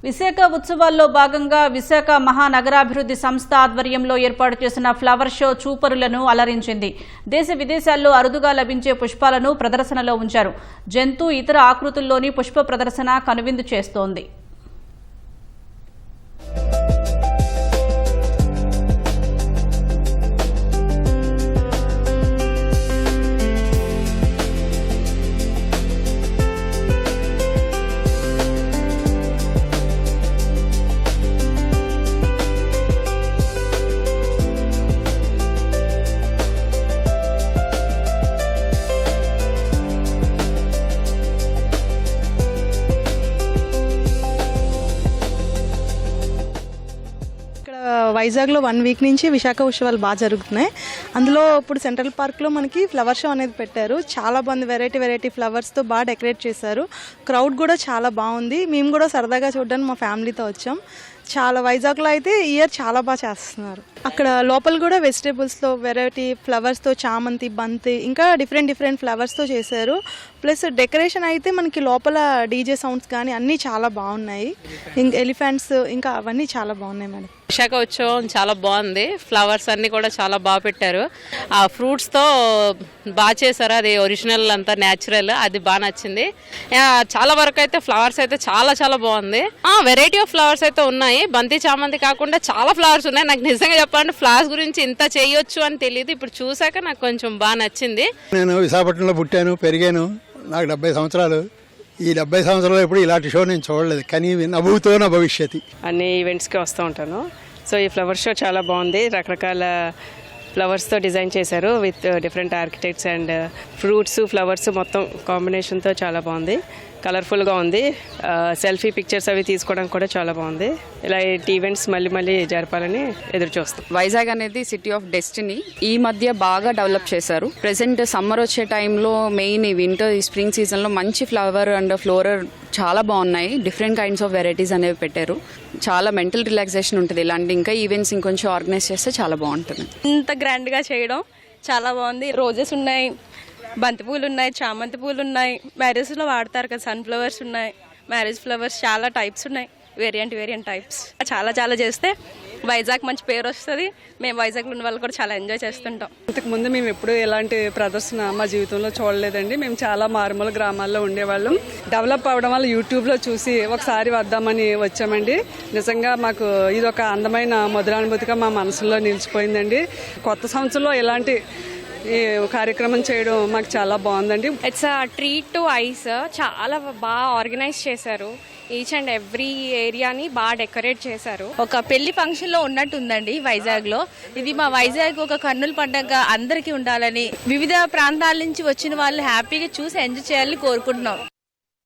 విశాఖ ఉత్సవాల్లో భాగంగా విశాఖ మహానగరాభివృద్ధి సంస్థ ఆధ్వర్యంలో ఏర్పాటు చేసిన ఫ్లవర్ షో చూపరులను అలరించింది. దేశ విదేశాల్లో అరుదుగా లభించే పుష్పాలను ప్రదర్శనలో ఉంచారు. జంతు ఇతర ఆకృతుల్లోని పుష్ప ప్రదర్శన కనువిందు చేస్తోంది. వైజాగ్లో 1 వీక్ నుంచి విశాఖ ఉత్సవాలు బాగా జరుగుతున్నాయి. అందులో ఇప్పుడు సెంట్రల్ పార్క్లో మనకి ఫ్లవర్ షో అనేది పెట్టారు. చాలా బాగుంది. వెరైటీ ఫ్లవర్స్తో బాగా డెకరేట్ చేశారు. క్రౌడ్ కూడా చాలా బాగుంది. మేము కూడా సరదాగా చూడడానికి మా ఫ్యామిలీతో వచ్చాం. చాలా వైజాగ్లో అయితే ఈ ఇయర్ చాలా బాగా చేస్తున్నారు. అక్కడ లోపల కూడా వెజిటేబుల్స్తో వెరైటీ ఫ్లవర్స్తో చామంతి, బంతి ఇంకా డిఫరెంట్ ఫ్లవర్స్తో చేశారు. ప్లస్ డెకరేషన్ అయితే మనకి లోపల డీజే సౌండ్స్ కానీ అన్నీ చాలా బాగున్నాయి. ఇంకా ఎలిఫెంట్స్ ఇంకా అవన్నీ చాలా బాగున్నాయి మేడం. విశాఖ ఉత్సవం చాలా బాగుంది. ఫ్లవర్స్ అన్నీ కూడా చాలా బాగా పెట్టారు. ఆ ఫ్రూట్స్తో బాగా చేశారు. అది ఒరిజినల్ అంతా న్యాచురల్, అది బాగా నచ్చింది. చాలా వరకు అయితే ఫ్లవర్స్ అయితే చాలా బాగుంది. వెరైటీ ఆఫ్ ఫ్లవర్స్ అయితే ఉన్నాయి. బంతి, చామంతి కాకుండా చాలా ఫ్లవర్స్ ఉన్నాయి. నాకు నిజంగా చెప్పాలంటే ఫ్లవర్స్ గురించి ఇంత చేయొచ్చు అని తెలియదు. ఇప్పుడు చూసాక నాకు కొంచెం బాగా నచ్చింది. నేను విశాఖపట్నంలో పుట్టాను, పెరిగాను. నాకు 70 సంవత్సరాలు. ఈ 70 సంవత్సరాలు ఎప్పుడు ఇలాంటి షో నేను చూడలేదు. కానీ నవ్వుతో నా భవిష్యత్తు. అన్ని ఈవెంట్స్కి వస్తూ ఉంటాను. సో ఈ ఫ్లవర్ షో చాలా బాగుంది. రకరకాల ఫ్లవర్స్తో డిజైన్ చేశారు with different architects and fruits, flowers మొత్తం కాంబినేషన్తో చాలా బాగుంది. కలర్ఫుల్గా ఉంది. సెల్ఫీ పిక్చర్స్ అవి తీసుకోవడానికి కూడా చాలా బాగుంది. ఇలా ఈవెంట్స్ మళ్ళీ జరపాలని ఎదురు చూస్తాం. వైజాగ్ అనేది సిటీ ఆఫ్ డెస్టినీ. ఈ మధ్య బాగా డెవలప్ చేశారు. ప్రెసెంట్ సమ్మర్ వచ్చే టైంలో మెయిన్ ఈ వింటర్, ఈ స్ప్రింగ్ సీజన్లో మంచి ఫ్లవర్ అండ్ ఫ్లోరర్ చాలా బాగున్నాయి. డిఫరెంట్ కైండ్స్ ఆఫ్ వెరైటీస్ అనేవి పెట్టారు. చాలా మెంటల్ రిలాక్సేషన్ ఉంటుంది. ఇలాంటి ఇంకా ఈవెంట్స్ ఇంకొంచెం ఆర్గనైజ్ చేస్తే చాలా బాగుంటుంది. ఇంత గ్రాండ్గా చేయడం చాలా బాగుంది. రోజెస్ ఉన్నాయి, బంతి పూలు ఉన్నాయి, చామంతి పూలు ఉన్నాయి. మ్యారేజ్లో వాడతారు కదా, సన్ఫ్లవర్స్ ఉన్నాయి, మ్యారేజ్ ఫ్లవర్స్ చాలా టైప్స్ ఉన్నాయి. వేరియంట్ టైప్స్ చాలా చేస్తే వైజాగ్ మంచి పేరు వస్తుంది. మేము వైజాగ్లో ఉన్న వాళ్ళు కూడా చాలా ఎంజాయ్ చేస్తుంటాం. ఇంతకుముందు మేము ఎప్పుడూ ఎలాంటి ప్రదర్శన మా జీవితంలో చూడలేదండి. మేము చాలా మారుమూల గ్రామాల్లో ఉండేవాళ్ళం. డెవలప్ అవ్వడం వల్ల యూట్యూబ్లో చూసి ఒకసారి వద్దామని వచ్చామండి. నిజంగా మాకు ఇది ఒక అందమైన మధురానుభూతిగా మా మనసులో నిలిచిపోయిందండి. కొత్త సంవత్సరంలో ఎలాంటి ఈ కార్యక్రమం చేయడం మాకు చాలా బాగుందండి. It's treat to ice. చాలా బాగా ఆర్గనైజ్ చేశారు. ఈచ్ అండ్ ఎవ్రీ ఏరియాని బాగా డెకరేట్ చేశారు. ఒక పెళ్లి ఫంక్షన్ లో ఉన్నట్టు ఉందండి వైజాగ్ లో. ఇది మా వైజాగ్ ఒక కన్నుల పండుగ అందరికీ ఉండాలని, వివిధ ప్రాంతాల నుంచి వచ్చిన వాళ్ళు హ్యాపీగా చూసి ఎంజాయ్ చేయాలని కోరుకుంటున్నాం.